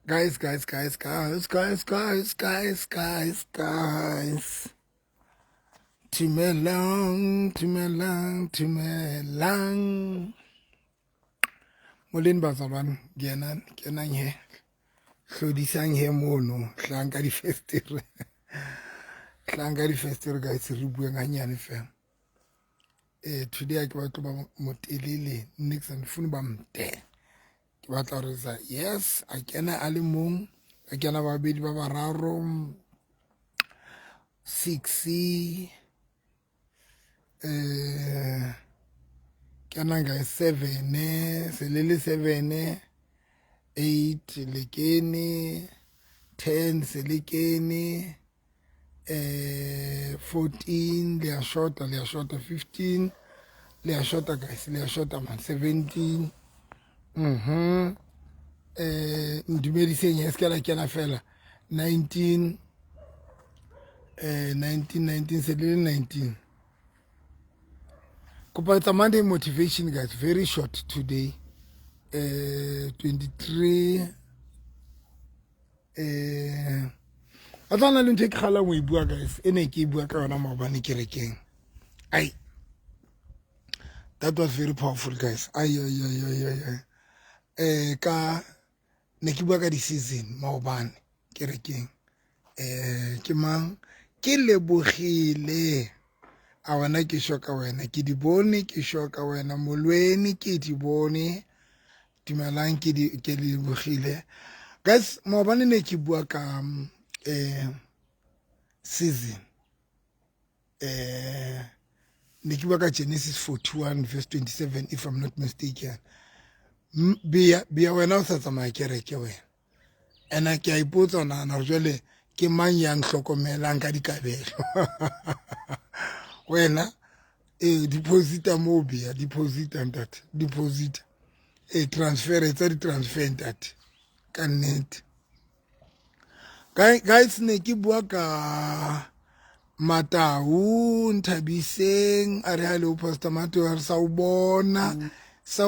Guys. Tumelang. Molweni bazalwane, kenang he. Hlodisang he mono, hlanka di festere. Hlanka di festere guys, re bueng hanyane fela. Today ke batla ba motelele, Nixon funi ba mte. Ke batla re sa yes, a kena a le mong, a kena ba bedi ba bararo, 6 kana guys 7 selele 7 8 lekene 10 selekene 14 le a shota 15 le a shota guys le a shota man 17 ndumediseng yes ke la kena fela 19 19 selele 19. It's a Monday motivation, guys. Very short today. 23. I don't know take khala we bua guys. Ene ke bua ka yona maobane kerekeng. Ai. That was very powerful, guys. Ai. Ka ne ke bua ka di season maobane kerekeng. Ke mang ke lebogile. A wena ke shoka wena ke di bone ke shoka wena molweni ke di bone dumelang ke le bogile guys maobane ne ke bua ka season ne ke bua ka Genesis 41 verse 27 if I'm not mistaken bia wena o sa tsamaya kereke wena ena ke a ipotsa na jwale ke mang ya nhlokomelang ka dikabelo wena deposita mo bia deposita ntate deposita transfer etsa di transfer ntate ka nnete guys ne ke bua ka Matau Nthabiseng a re hello Pastor Matau re sa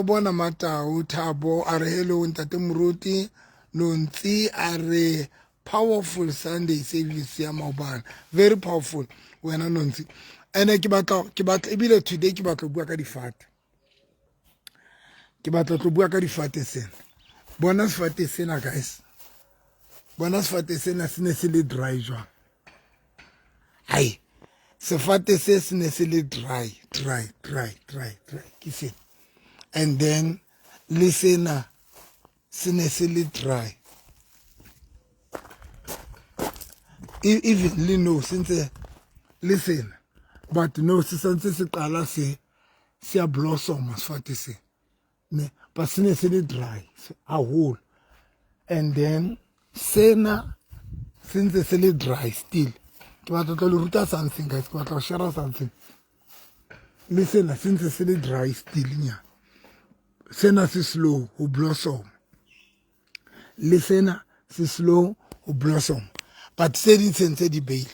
bona Matau Thabo a re hello ntate Moruti Nontsi a re powerful Sunday service ya maobane very powerful wena Nontsi ene ke batla ebile today ke batla bua ka difate ke batla tlo bua ka difate sena bona sefate sena guys bona sefate sena se ne se le dry jwang ai sefate se ne se le dry ke se and then listen se ne se le dry even le no since listen but no se santse se qala se a blossom sefate se ne but se ne se le dry a whole and then sena since se le dry still ke batla tlo le ruta something guys ke batla share something listen since se le dry still nya sena se slow ho blossom listen se slow ho blossom but se di sense di bail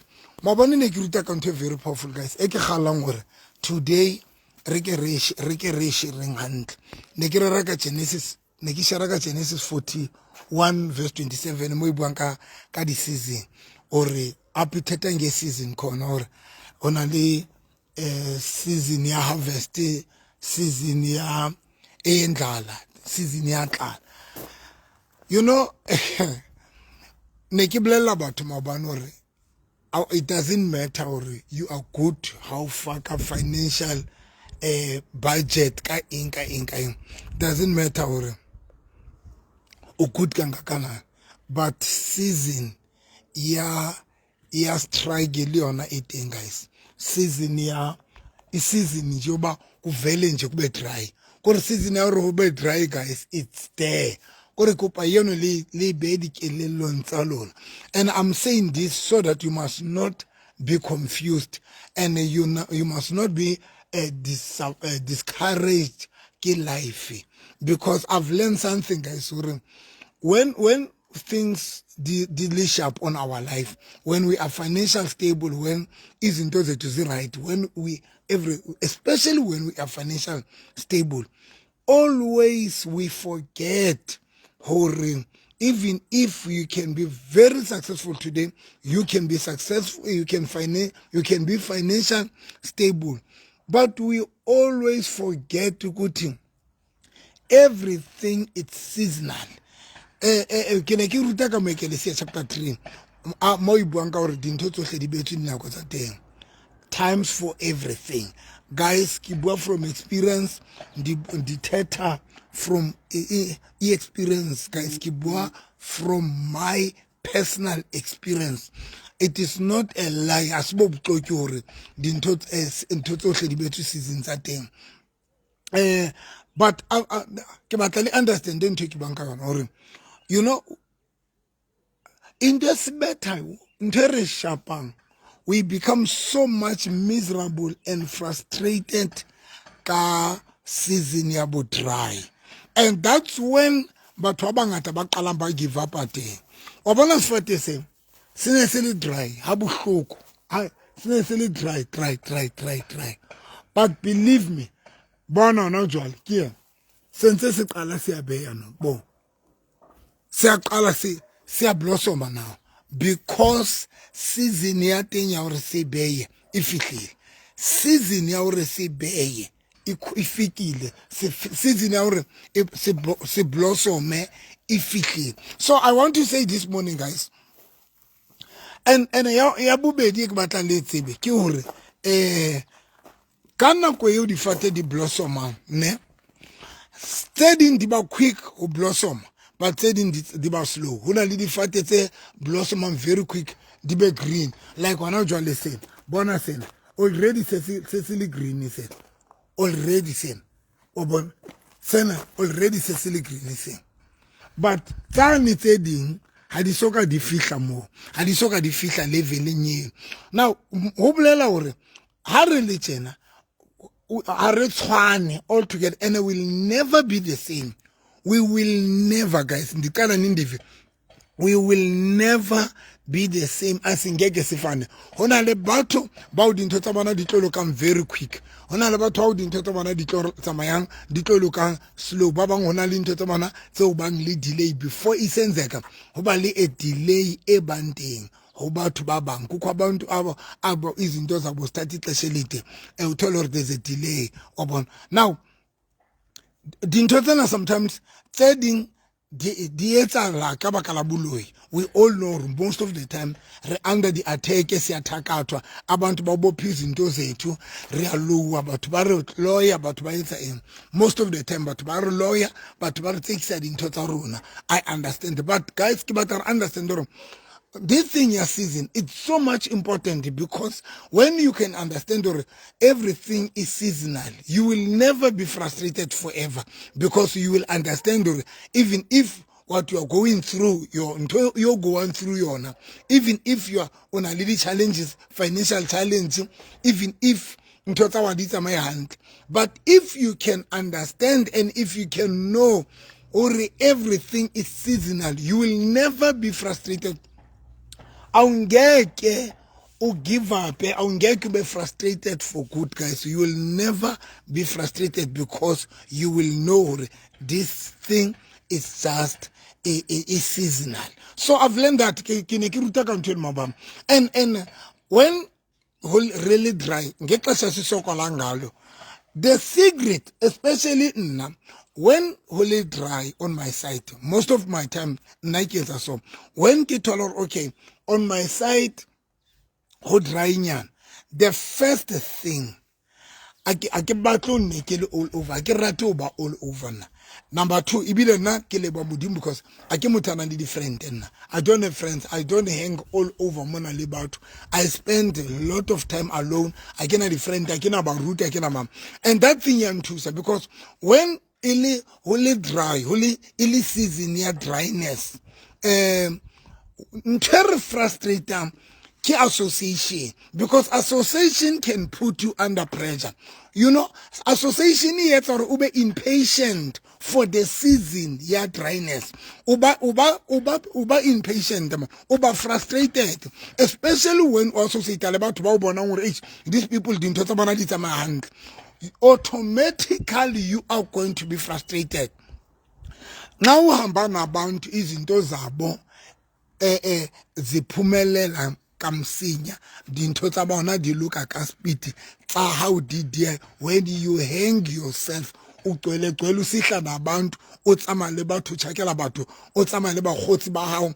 mabone ne ke ruta ka ntho very powerful guys e ke galang gore today re ke reng hantle ne ke re ka Genesis ne ke shara ka Genesis 41 verse 27 mo ibuang ka di season ore apitheta nge season khona ore ona le season ya harvest season ya endlala season ya tlala you know ne ke blella batho mabane ore it doesn't matter or you are good how far ka financial budget ka eng doesn't matter or o good kana but season ya strike le yona eteng guys season ya season njoba kuvele nje kube dry kore season ya re ho be dry guys it's there kore kopa yeno le be dikelelong tsa lona and I'm saying this so that you must not be confused and you must not be discouraged ke life because I've learned something guys when things did sharp on our life when we are financially stable when izinto zethu zi right when we especially when we are financially stable always we forget even if you can be very successful today, you can be successful, you can be financial stable. But we always forget to go to everything, it's seasonal. Ke ne ke ruta ka Moekelesea chapter 3 mo e buang ka gore dintho tsohle di beetswe dinako tsa teng, times for everything. Guys, ke bua from experience, di theta from experience. Guys, ke bua from my personal experience. It is not a lie. As bo buxoki hore dintho tsohle di beetswe season tsa teng. But ke batla le understand ntho ke bang ka yona hore, you know, in this matter, we become so much miserable and frustrated ka season ya bo dry, and that's when batho ba bangata ba qalang ba give up ateng. Wa bona sefate se ne se le dry ha bohloko, se ne se le dry, but believe me, bona no jwale ke sentse se qala se a beya no bo se a qala se a blossom now, because season ya teng ya hore se beye e fihlile, season ya hore se beye e fikile, season ya hore se blossom e fihlile. So I want to say this morning, guys, and ya bobedi ke batla le tsebe ke hore ka nako eo difate di blossomang ne, tse ding di ba quick ho blossom, but tse ding di ba slow. Ho na le difate tse blossomang very quick, di be green, like wena jwale sena bona sena already se le green sena already sena o bona sena already se le green sena, but tsane tse ding ha di soka di fihla mo, ha di soka di fihla leveleng eo. Now ho bolela hore ha re le tjena are tshwane all together, and we will never be the same. We will never, guys, we will never be the same as ngeke sifane. Hona le batho ba o dintho tsa bona di tlo lokang very quick, hona le batho ba o dintho tsa bona di tlo tsamayang di tlo lokang slow, ba bang hona le dintho tsa bona tseo bang le delay before e senzeka, ho ba le a delay e bang teng ho batho ba bang. Kukho abantu abo izinto zabo start ixesha elide uthola hore there's a delay obona. Now dintho tsena sometimes tse ding di etsahala ka baka la boloi. We all know most of the time re under the attack se attackatwa, abantu ba bophi izinto zethu, re a lowa, batho ba re lawyer, batho ba etsa eng, most of the time batho ba re lawyer, batho ba re tsekisa dintho tsa rona. I understand, but guys ke batla re understand hore this thing your season, it's so much important, because when you can understand or everything is seasonal, you will never be frustrated forever, because you will understand or even if what you are going through, you're going through your, even if you are on a little challenges, financial challenge, even if my hand, but if you can understand and if you can know or everything is seasonal, you will never be frustrated. Awungeke u give up, awungeke be frustrated for good, guys. You will never be frustrated, because you will know this thing is just is seasonal. So I've learned that and when really dry, the secret, especially when holy dry on my side, most of my time, Nikes or so, when okay, on my side, ho dry nyan, the first thing, I batlo nekele all over, I rate ba all over na. Number two, ibile na kele ba mudim, because I mutana di different na. I don't have friends, I don't hang all over mona libatu. I spend a lot of time alone. I can different, I can about root, I can mam. And that thing yam too, sir, because when holy dry, holy season near dryness, very frustrating ke association, because association can put you under pressure. You know, association is or ube impatient for the season ya dryness, uba impatient, uba frustrated, especially when associate about these people didn't talk about it, automatically you are going to be frustrated. Nxa uhamba nabantu izinto zabo ziphumelela kamsinya dintho tsa bona di loka ka speed tsa how did when you hang yourself ucwele usihla nabantu o tsamaya le batho tshakela batho o tsamaya le bagotsi ba hao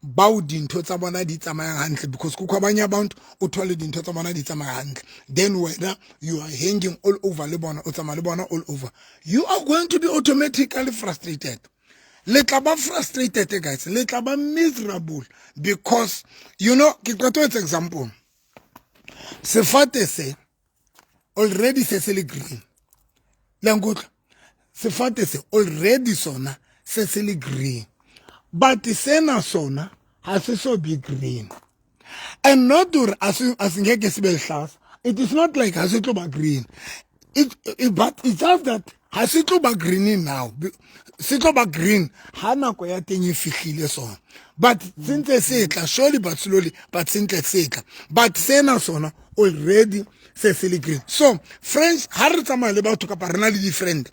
bao dintho tsa bona di tsamaya hantle because kukho abanye abantu uthole dintho tsa bona di tsamaya hantle then whether you are hanging all over le bona o tsamaya le bona all over, you are going to be automatically frustrated. Let ba frustrated, guys. Let ba miserable because, you know, ke qeta etsa example. Sefate se already se le green. Langutla. Sefate se already sona se le green. But sena sona has so be green. And not dur as ngeke sibe hlasa. It is not like has it be green. But it's just that has it be green now. Se tlo ba green ha nako ya teng e fihlile sona, but sentse setla surely but slowly but sentse setla, but sena sona already se le green. So friends, ha re tsamaya le batho ka parana le different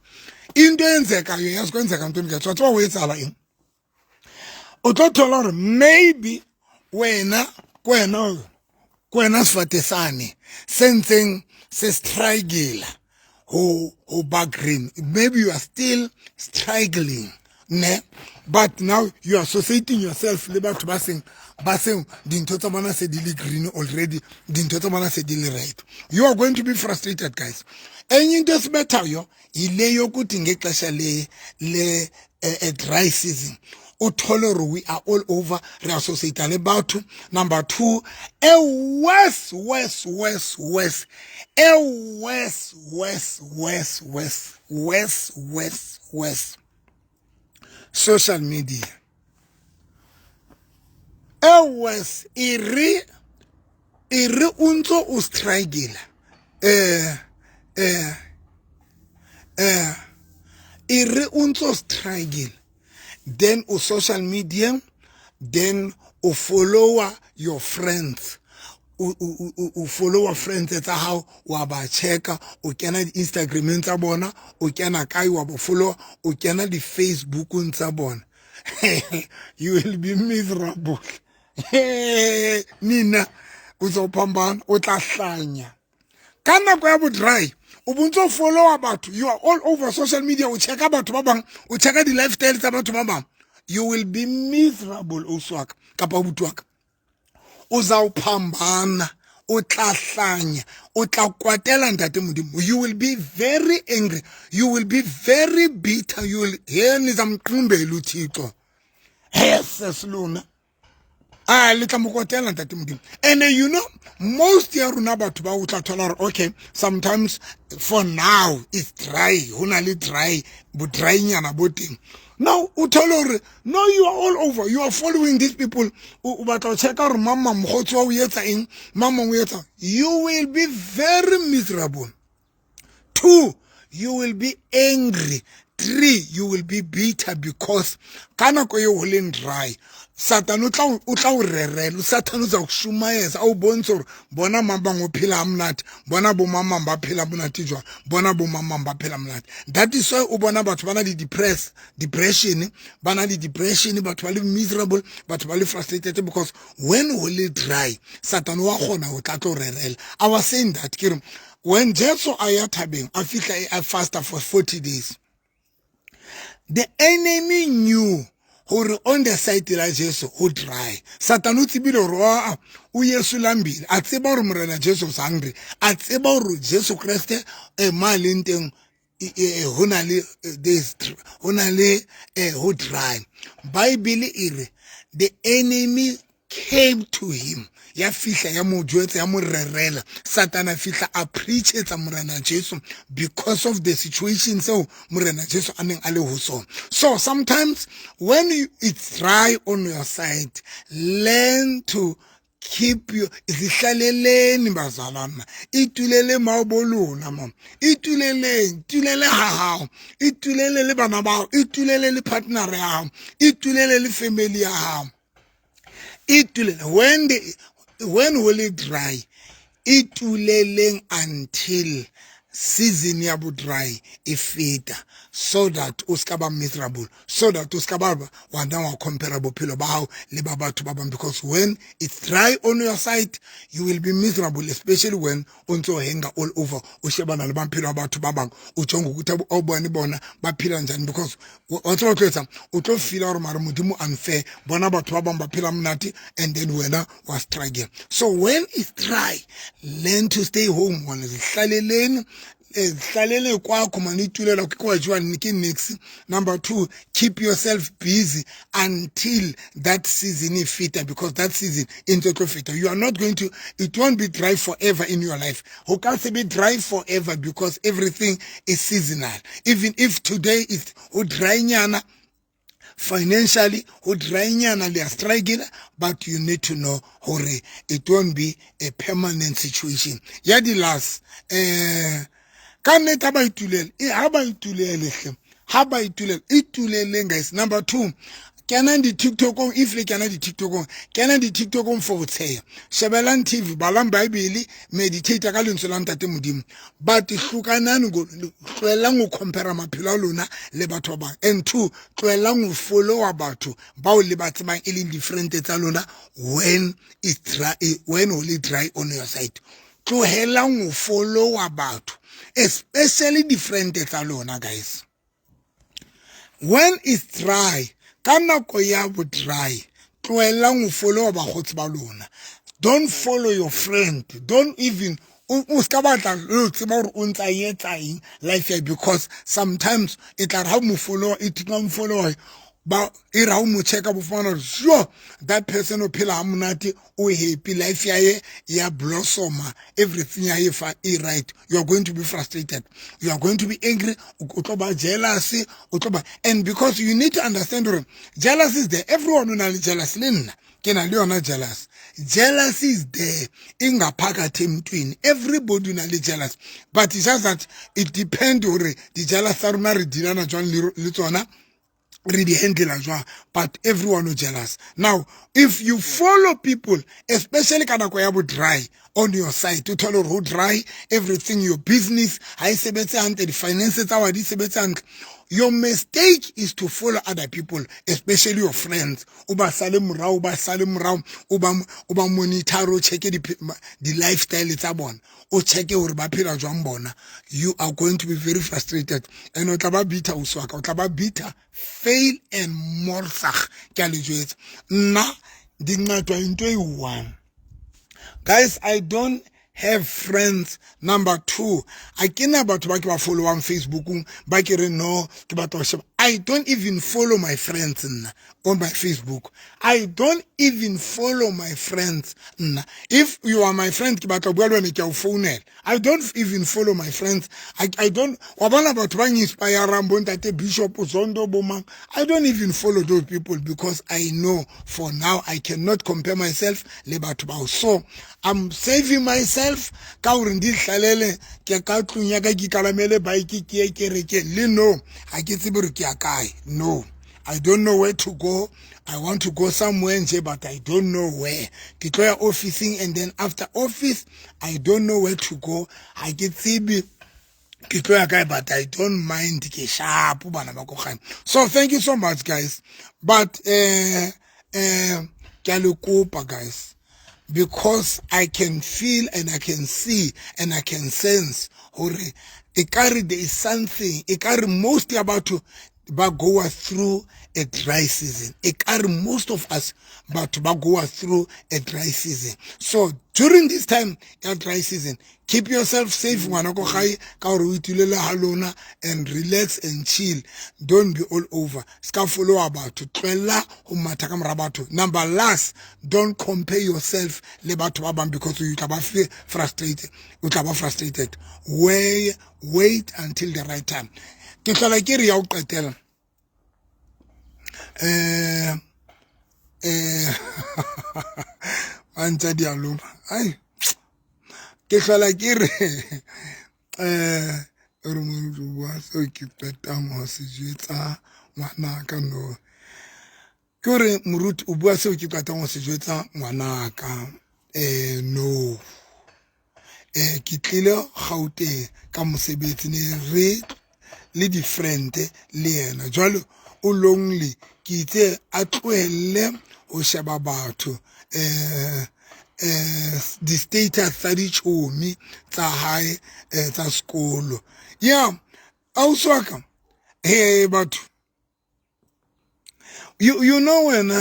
into enzeka yo ya sekwenzeka ntwe mka tswa o etsala eng o tlo thola hore maybe wena sifate sane sentseng se struggle who back green. Maybe you are still struggling, ne? But now you are associating yourself with to basing dintho tsa bona se di green already, dintho tsa bona se di red. You are going to be frustrated, guys. And this better yo ile yokuthi ngexesha le dry season uthole we are all over re associate le batho. Number 2, worse social media. Worse iri unto struggle iri unto struggle, then o social media, then o follow your friends, o follow friends tsa how wa ba checka, o kena di Instagram tsa bona, o kena kai wa bo follow, o kena di Facebook tsa bona. You will be miserable. Nina uzophambana o tla hlanya ka nako ya bo dry o bontso follow batho, you are all over social media, o checka batho ba bang, o checka di lifestyle tsa batho ba bang. You will be miserable oswaka kapa butwaka o za uphambana o tla hlanya o tla kwatela ntate modimo. You will be very angry, you will be very bitter, you will nizamqumbela uThixo sesiluna litla mokotela ntate modimo. And you know most ya runa batho ba o tla thola okay, sometimes for now it's dry, hona le dry bo dry nyana bo teng. Now utolore, no, you are all over, you are following these people batla check out mama mkhotsi wa uyetsa eng, mama uyetsa. You will be very miserable. 2, you will be angry. 3, you will be bitter because kana ko yo holeng dry Satan utla urerela, Satan uza kushumayeza au bonso bona mama ngophila amnati, bona bo mama baphila bunati jwa, bona bo mama baphila amnati. That is why ubona batho bana di depression, bana di depression, batho bali miserable, batho bali frustrated because when holy dry Satan wa khona o tla tlo rerela. I was saying that when Jesu aya thabeng a fitla a fasta for 40 days, the enemy knew who on the side la Jesu who dry. Satan o tsibile ro o Yesu lambile a tseba hore morena Jesu sa angry, a tseba hore Jesu Kriste malenteng hona le this hona le who dry. Bible ire the enemy came to him, ya fihla ya mo jwetsa ya mo rerela. Satana fihla a preach etsa morena Jesu because of the situation so morena Jesu aneng ale ho sona. So sometimes when it's dry on your side, learn to keep you izihlaleleni bazalana, itulele maobolona mama, itulele hahao, itulele le bana bao, itulele le partner ya hao, itulele le family ya hao. When will it dry? Ituleleng until season ya bu dry ifita. so that o ska ba miserable, so that o ska ba wa na wa comparable bophelo ba hao le ba batho ba bang, because when it's dry on your side you will be miserable, especially when o ntse o hanga all over o shebana le bophelo ba batho ba bang o tjonga ukuthi o bone bona ba phila njani, because o tlo tloetsa o tlo feel hore mara modimo unfair, bona batho ba bang ba phila monate and then wena wa struggle. So when it's dry, learn to stay home. One is hlaleleni hlalele kwakho manitulela kwa jwani ke next. Number 2, keep yourself busy until that season is fitter, because that season into fitter. You are not going to, it won't be dry forever in your life. Who can't be dry forever, because everything is seasonal. Even if today is dry nyana financially, who dry nyana they are struggling, but you need to know hore it won't be a permanent situation. Yadi last kaneta ba itulele ha ba itulele guys. Number 2, kena di TikTok if le kena di TikTok for botsheya, shebelang TV, balang Bible, meditate ka lentswe la ntate modimo, but hlukanani go tloelang go compare maphelo a lona le batho ba bang. And 2, tloelang go follow batho bao le ba tsebang e le different tsa lona when it's dry, when only dry on your side. Tloelang go follow batho especially different tsa lona guys. When it's dry, ka nako ya bo dry, tloelang go follow bagotsi ba lona. Don't follow your friend. Don't even o ska batla lo tseba gore o ntsa yetsaing life ya, because sometimes it tla ha mo follow, it can follow ba ira o mo checka bo fana sure that person o phela ha monate o happy, life ya blossom, everything ya fa e right. You are going to be frustrated, you are going to be angry, o tlo ba jealous, o tlo ba, and because you need to understand that jealousy is there. Everyone who is jealous lenna ke na le yona jealous. Jealousy is there ingaphakathi emntwini, everybody is jealous, but it's just that it depends hore di jealous tsa rona re dilana jwang le tsona really handle as well, but everyone is jealous. Now, if you follow people, especially kanako ya bo dry on your side, to tell who dry everything, your business, the finances, your mistake is to follow other people, especially your friends. Uba monitor, check the lifestyle it's abon. O check you are going to be very frustrated. And otaba bita uswaka, otaba bita fail and morsach kalejwet. Na dingatwa into one. Guys, I don't have friends. Number 2, I cannot about to follow on Facebook. I don't even follow my friends on my Facebook. I don't even follow my friends. If you are my friend, I don't even follow my friends. I don't Bishop Zondo Boma. I don't even follow those people, because I know for now I cannot compare myself. So I'm saving myself. No, I don't know where to go. I want to go somewhere, but I don't know where. Kitoya officing, and then after office, I don't know where to go. I get CB. But I don't mind. So thank you so much, guys. But guys, because I can feel and I can see and I can sense, there is something. Mostly about to go through a dry season. Most of us about to go through a dry season. So during this time, a dry season, keep yourself safe, and relax and chill. Don't be all over. Follow about to number last, don't compare yourself because you feel frustrated. Wait until the right time. Anta dialuma ai ke hlola ke re re mo bua so ke peta mo se jetsa ngwana ka no ke re moruti o bua se ke peta mo se jetsa ngwana ka no ke tlile Gauteng ka mosebetsi ne re le different le yena jwalo o lonely ke itse a tlohelle o sheba batho di status tsa ditšhomi tsa hae tsa sekolo yeah ausi wa ka hey batho you know when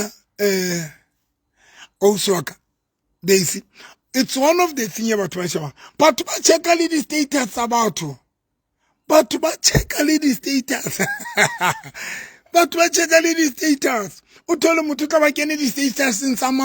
ausi wa ka Daisy, it's one of the things about my but ba check all the status about but ba check all the status but ba check all the status o thole motho ka ba kene di status in some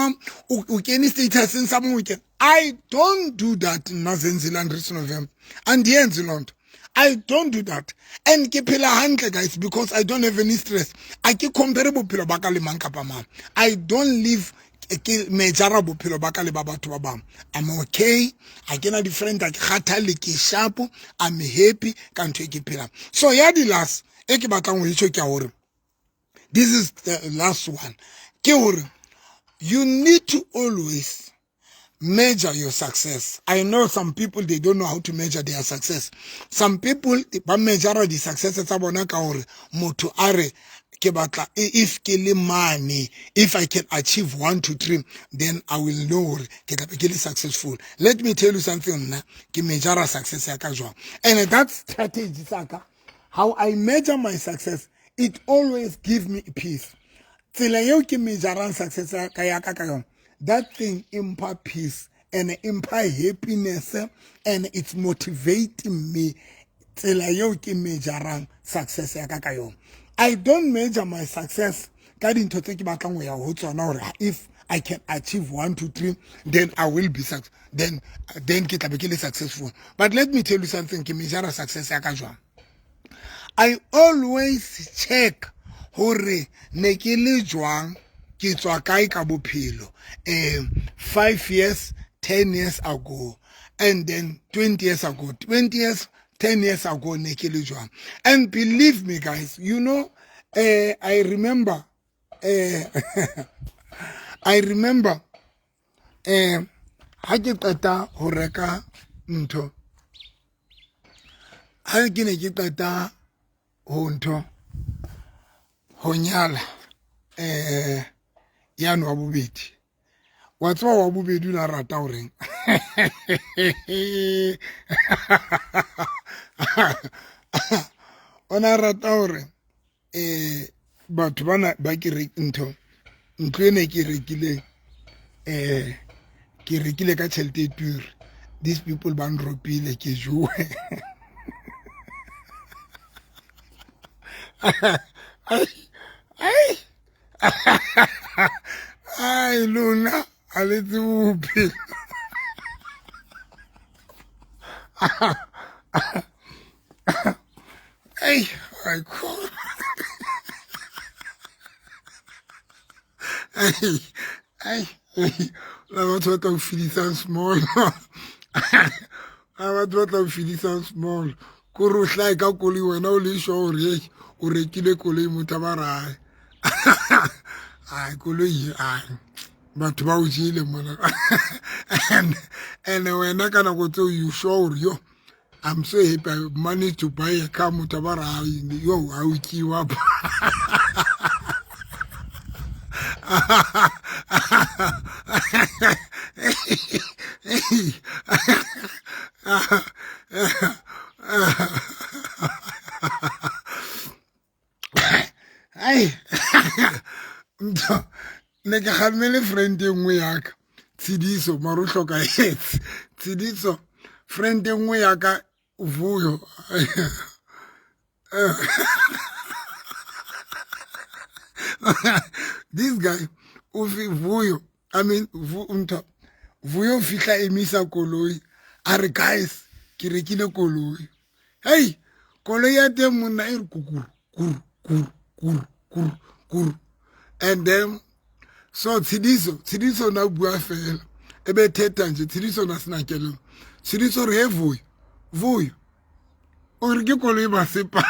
o kene status in some weekend I don't do that Nazenzila and November and the end I don't do that and ke phela hantle guys because I don't have any stress I ke compare bophelo ba ka le mang kapa mang I don't live ke mejara bophelo ba ka le ba batho ba bang I'm okay I get a different ke khathale ke sharp I'm happy ka ntho e ke phela so ya di last e ke batlang ho itse ke hore this is the last one ke hore you need to always measure your success. I know some people, they don't know how to measure their success. Some people, ba measure the success tsa bona ka hore motho are ke batla if ke le money, if I can achieve 1 to 3, then I will know ke tla be ke le successful. Let me tell you something na ke measure success ya ka jwang. And that strategy saka how I measure my success, it always gives me peace. Tsela yeo ke measure success ya ka yona. That thing impart peace and impart happiness and it's motivating me till I measure success ya ka yona. I don't measure my success if I can achieve 1 to 3 then I will be successful then ke tla be successful but let me tell you something ke measure success ya ka jwang I always check hore ne ke le jwang ke tswa kae ka bophelo 5 years 10 years ago and then 20 years ago 20 years 10 years ago ne ke le jwang and believe me guys you know I remember I remember ha ke qeta ho reka ntho ha ke ne ke qeta ho ntho ho nyala yano wa bobedi wa tswa wa bobedi la rata horeng ona rata hore batho bana ba ke re ntho ene ke rekile ka tšhelete pure these people ba nropile ke joe ai luna a le tsupi ai ai ko ai la batho ba tla o fedisang small la batho ba tla o fedisang small ko re o hlae ka koloi wena o le sure hore o rekile koloi motho ba rae ai koloi ai batho ba o jile mona and wena ka nako tseo you sure yo I'm so happy I managed to buy a car motho ba rae yo a o kiwa ai ne ke khamele friend engwe ya ka Tsidiso maro hloka hetse Tsidiso friend engwe ya ka Vuyo this guy Vuyo I mean Vuyo fihla emisa koloi are guys ke rekile koloi hey koloi ya teng monna e re kukuru and then so Tsidiso na bua fela ebe theta nje Tsidiso na sina kelelo Tsidiso re Vuyo o re ke koloi ba sepa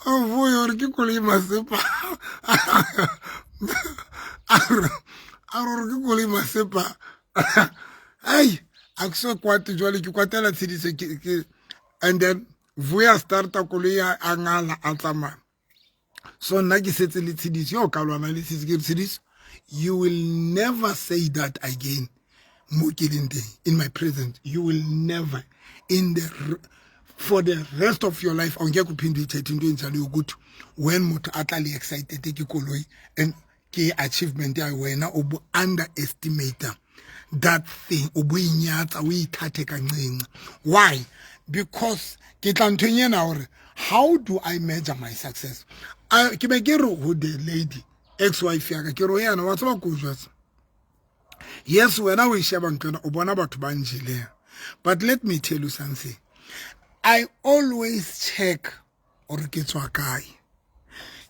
Vuyo o re ke koloi ba sepa a re ke koloi ba sepa akso kwate jwale ke kwatela tshediso and then vuya starta koloi a ngala a tsamaya. So nna ke setse le tshediso yo ka lwana le tshediso. You will never say that again. In my presence, you will never for the rest of your life when mutu atali excited ke koloi and ke achievement ya wena obu underestimate that thing obu inyatsa o ithathe kancinci. Why? Because ke tla ntwenye na hore how do I measure my success? Ke be ke re ho the lady ex-wife ya ka ke ro yana wa tsaba go jwetsa. Yes, when I wish about banjile. But let me tell you something. I always check or get to a guy.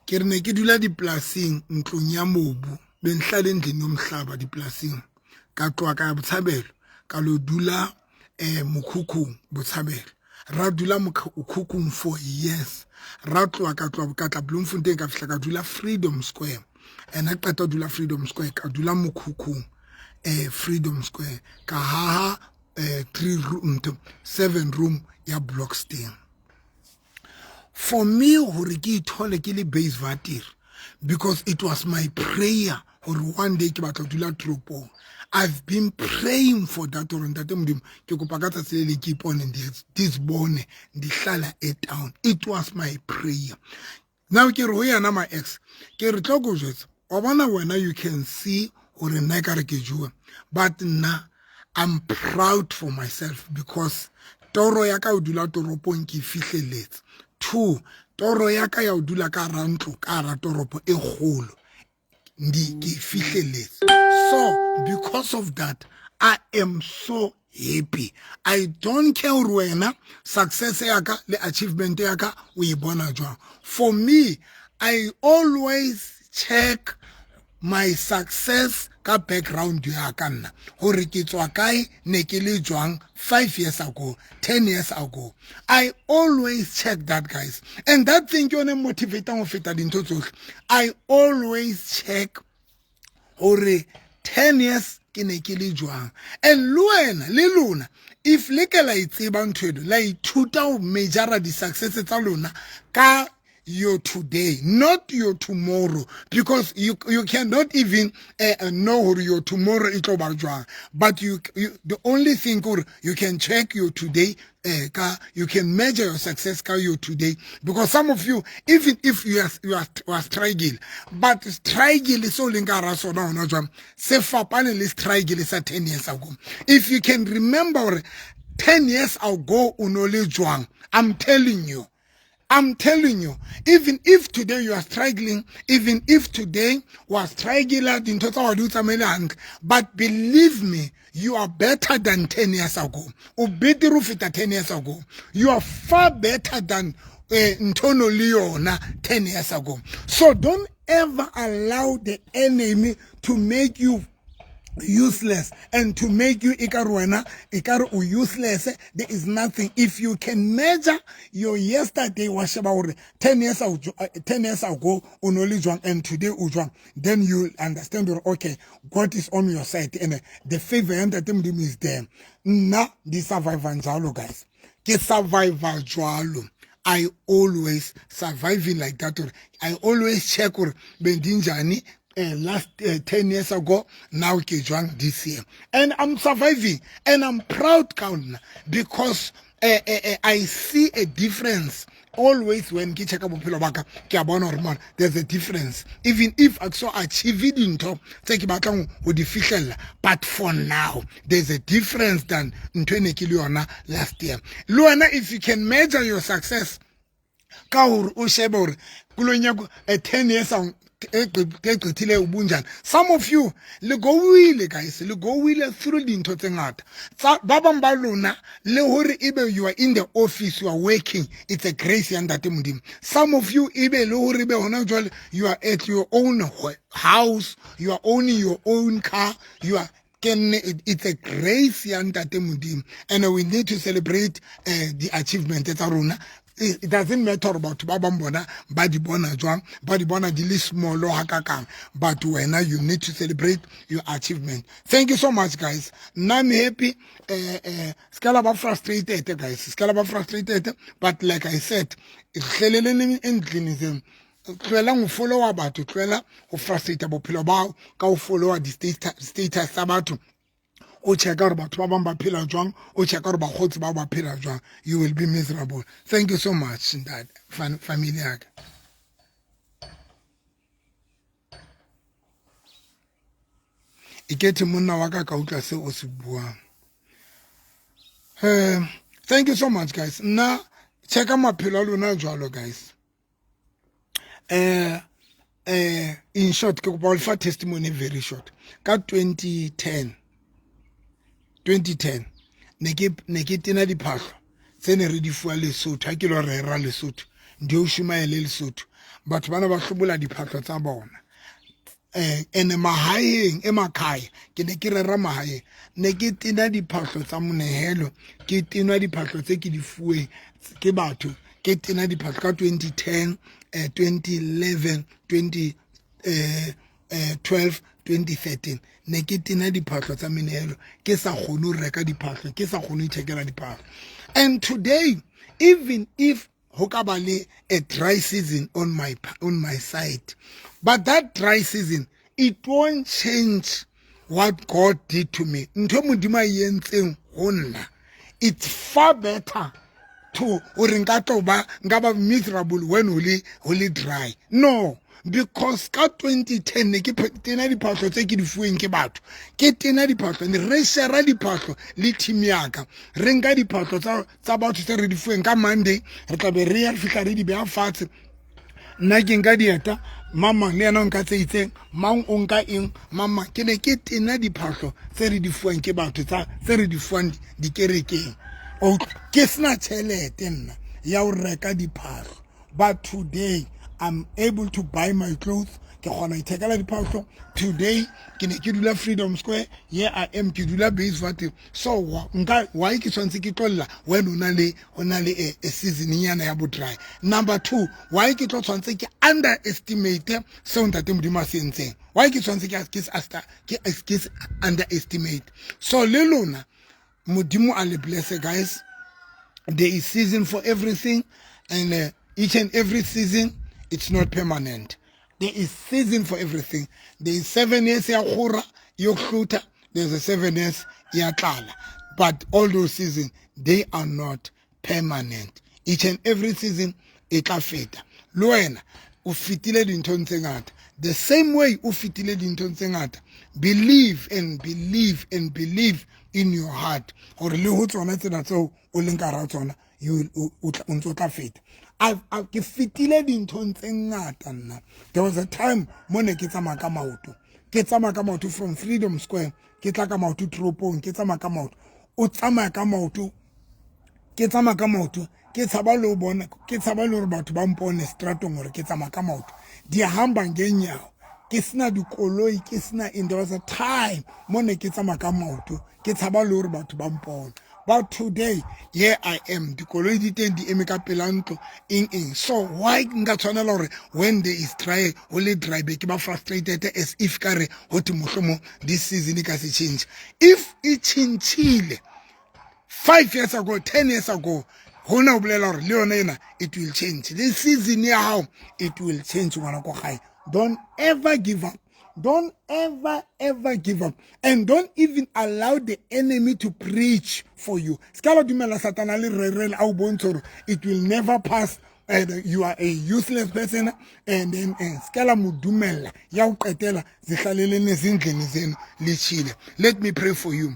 Kerne ke dula di plasing ntlong ya mobu. Ben hlale ndleng yomhlaba di plasing. Ka tloa ka Botshabelo, ka lo dula mokhukhung Botshabelo. Ra dula mokhukhung for years. Ra tloa ka tla Bloemfontein ka fihla ka dula Freedom Square. And I qeta dula Freedom Square ka dula mokhukhung. Freedom Square ka 7 room ya Blockstein. For me hore ke ithole ke le base vatir because it was my prayer hore one day ke batla dula tropo. I've been praying for that or ntate modimo ke kopa ka tsatsile le ke ipone this bone di hlala e town. It was my prayer. Now ke re ho yana my ex ke re tlo go jwetsa wa bona wena you can see or nna ka re ke jua. But now I'm proud for myself because toro ya ka o dula toropong ke fihleletse. 2, toro ya ka ya o dula ka rantlo ka ra toropo e kgolo ndi ke fihleletse. So because of that I am so happy. I don't care wena success ya ka le achievement ya ka o e bona jwang. For me I always check my success ka background ya ka nna hore ke tswa kae ne ke le jwang 5 years ago 10 years ago. I always check that, guys, and that thing yone motivator go feta dintho tsohle. I always check hore 10 years ke ne ke le jwang, and luena le lona if le ke la itseba ntho edo la ithuta ho measure di success tsa lona ka your today, not your tomorrow, because you cannot even know your tomorrow is over. But you the only thing you can check your today, you can measure your success ka your today, because some of you even if you are struggling, but struggle is all in garaso now no jam se fapane le struggle sa 10 years ago. If you can remember 10 years ago unole jwang, I'm telling you, even if today you are struggling, even if today was struggling in total, but believe me, you are better than 10 years ago. Or better 10 years ago. You are far better than Ntono Leona 10 years ago. So don't ever allow the enemy to make you useless and to make you ikaru useless. There is nothing. If you can measure your yesterday was about 10 years ago unoli jwang and today ujwang, then you understand okay, God is on your side and the favor and the team is there. Na the survivor njalo, guys. Ke survivor jwalo. I always surviving like that. I always check or bendinjani last 10 years ago, now Kejwang this year. And I'm surviving. And I'm proud, Kauna, because I see a difference. Always when you check up there's a difference. Even if I saw achieve it in top, take about with the official. But for now, there's a difference than in 20 kilo last year. Luana, if you can measure your success, Kaur Ushebor, Kulonyago, 10 years on. Some of you le go wile, guys, le go wile through the into ngata. Babam balona le hore ibe you are in the office, you are working, it's a grace and that mudim. Some of you ibe le hore ibe hona jwale you are at your own house, you are owning your own car, you are it's a grace and that mudim, and we need to celebrate the achievement at Aruna. it doesn't matter about ba bang bona ba di bona jwang ba di bona di le small ha kakang, but wena you need to celebrate your achievement. Thank you so much, guys. Now I'm happy. Skala ba frustrated, guys. Skala ba frustrated, but like I said, hleleleng endlini tloela go followa batho, tloela go frustrate bophelo bao ka go followa di status tsa batho, o checka gore batho ba bang ba phela jwang, o checka gore bagotsi ba ba phela jwang. You will be miserable. Thank you so much, Dad, family ya ka. Ikete monna wa ka ka utlwa se o se buang. Thank you so much, guys. Nna checka maphelo a lona jwalo, guys. In short, ke kopa fa testimony very short. Ka 2010 ne ke tena diphahlo tse ne re di fuwa Lesotho, ha ke lo re ra Lesotho ndi o shumaele Lesotho, batho bana ba hlobola diphahlo tsa bona. Ene mahaeng emakhaya ke ne ke rera mahaeng ne ke tena diphahlo tsa monehelo, ke tena diphahlo tse ke di fuweng ke batho, ke tena diphahlo ka 2010 2011 2012 2013 ne ke tena diphahlo tsa menehelo ke sa kgone ho reka diphahlo, ke sa kgone ho ithekela diphahlo. And today, even if ho ka ba le a dry season on my side, but that dry season, it won't change what God did to me. Ntho Modimo a yentseng ho nna, it's far better to or nka ba miserable when only dry. No, because ka 2010 ne ke tena diphahlo tse ke di fuweng ke batho, ke tena diphahlo ne re share diphahlo le team ya ka, re nka diphahlo tsa batho tse re di fuweng ka Monday, re tla be re ya fihla re di beha fatshe. Nna ke nka dieta, mama le yena nka tse itseng, mang o nka eng, mama ke ne ke tena diphahlo tse re di fuwang ke batho tse re di fuwang dikerekeng. O ke sena tšhelete nna ya ho reka diphahlo, but today I'm able to buy my clothes, ke kgona ithekela diphahlo. Today ke ne ke dula Freedom Square, here I am ke dula Bayswater. So why ke tshwantse ke tlolla when o na le a season nyana ya bo dry. Number 2, why ke tshwantse ke underestimate so ntate Modimo a se entseng, why ke tshwantse ke underestimate. So le lona Modimo a le bless, guys. There is season for everything, and each and every season, it's not permanent. There is season for everything. There is 7 years ya khura yokhuta, there's a 7 years ya tlala, but all those seasons, they are not permanent. Each and every season e tla feta. Le wena o fitile dinthong tse ngata, the same way o fitile dinthong tse ngata. Believe and believe and believe in your heart, or le ho tsona tsena tseo o leng ka ra tsona, you o ntso tla feta. Ke fitile dinthong tse ngata nna. There was a time mo ne ke tsamaya ka maoto, from Freedom Square ke tla ka maoto toropong, ke tsamaya ka maoto, o tsamaya ka maoto, ke tsamaya ka maoto, ke tshaba le hore batho ba mpone stratong hore ke tsamaya ka maoto, di hamba ngenyawo, ke sena dikoloi, ke sena in. There was a time mo ne ke tsamaya ka maoto, ke tshaba le hore batho ba mpone. But today, here I am. Dikoloi di teng di eme ka pela ntlo eng. So why nka tshwanela hore when there is dry, only dry, be ke ba frustrated as if kare ho te mohlomong this season e ka se change. If it changile 5 years ago, 10 years ago, hona o bolela hore le yona ena it will change. The season ya hao it will change, ngwana ko gae. Don't ever give up. Don't ever give up. And don't even allow the enemy to preach for you. Skala dumela satana le rerele a o bontsha hore it will never pass. You are a useless person, and then skala modumela ya o qetela zihlalele nezindleni zenu lichile. Let me pray for you.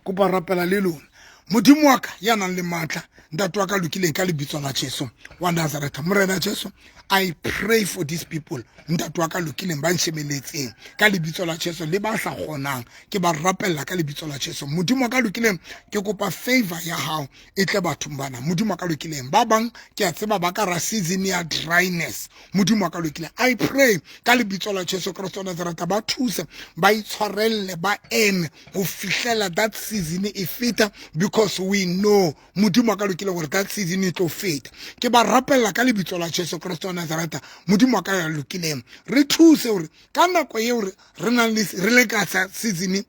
Kopa rapela le lona. Modimo wa ka ya nang le matla, ntate wa ka lokileng ka lebitso la Jesu wa Nazareth. Morena Jesu, I pray for these people, ntate wa ka lokileng ba nshebeletseng ka lebitso la Jesu, le ba sa kgonang ke ba rapella ka lebitso la Jesu. Modimo wa ka lokileng ke kopa favor ya hao e tle bathong bana. Modimo wa ka lokileng ba bang ke a tseba ba ka ra season ya dryness. Modimo wa ka lokileng, I pray ka lebitso la Jesu Kristo wa Nazareth ba thuse, ba itshwarelle, ba eme ho fihlela that season e feta, because because we know modimo ka lokile gore that season e tlo feta ke ba rapella ka lebitso la Jesu Kristo wa Nazareta modimo ka ya lokileng re thuse gore ka nako ye gore re nang re le ka season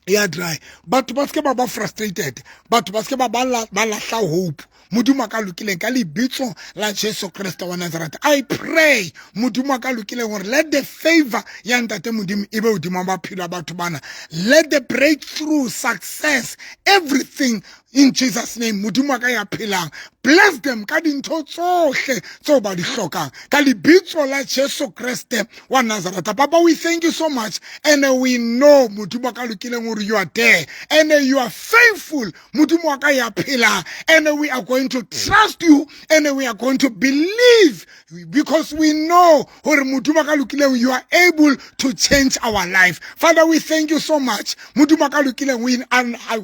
ya dry batho ba ske ba frustrated batho ba ske ba lahla hope modimo ka lokileng ka lebitso la Jesu Kristo wa Nazareth I pray modimo ka lokileng gore let the favor ya ntate modimo e be modimo ba phila batho bana let the breakthrough success everything in Jesus name modimo ka ya phelang bless them ka dintho tsohle tseo ba di hlokang ka lebitso la Jesu Kriste wa Nazareth papa we thank you so much and we know modimo ka lokileng gore you are there and you are faithful modimo ka ya phelang and we are going to trust you and we are going to believe because we know gore modimo ka lokileng you are able to change our life Father we thank you so much modimo ka lokileng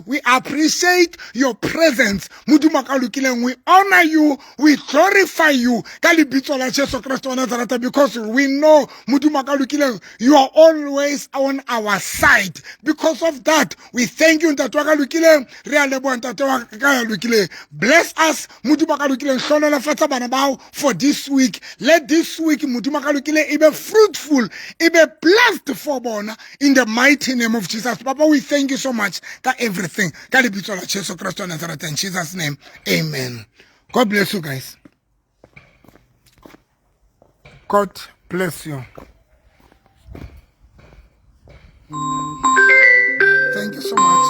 we appreciate your presence modimo ka lokileng we honor you we glorify you ka lebitso la Jesu Kristo wa Nazareth because we know modimo ka lokileng you are always on our side because of that we thank you ntate wa ka lokileng re a leboha ntate wa ka lokileng bless us modimo ka lokileng hlolela fatsa bana bao for this week let this week modimo ka lokileng e be fruitful e be blessed for bona in the mighty name of Jesus papa we thank you so much ka everything ka lebitso la Jesu Kristo wa Nazareth in Jesus name amen God bless you guys God bless you thank you so much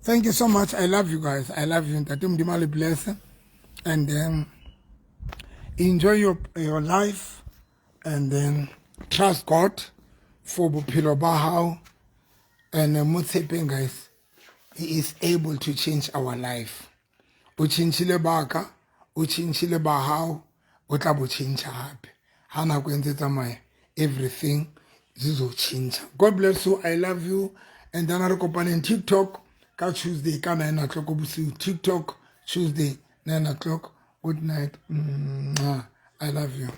thank you so much I love you guys I love you ntate modimo le bless and then enjoy your life and then trust God for bophelo ba hao and mo tshepeng guys he is able to change our life o chintshile baka o chintshile ba hao o tla bo change hape ha nako ntse tsamaya everything zizo change God bless you I love you and then re kopane TikTok ka Tuesday ka 9 o'clock bosiu TikTok Tuesday 9 o'clock good night I love you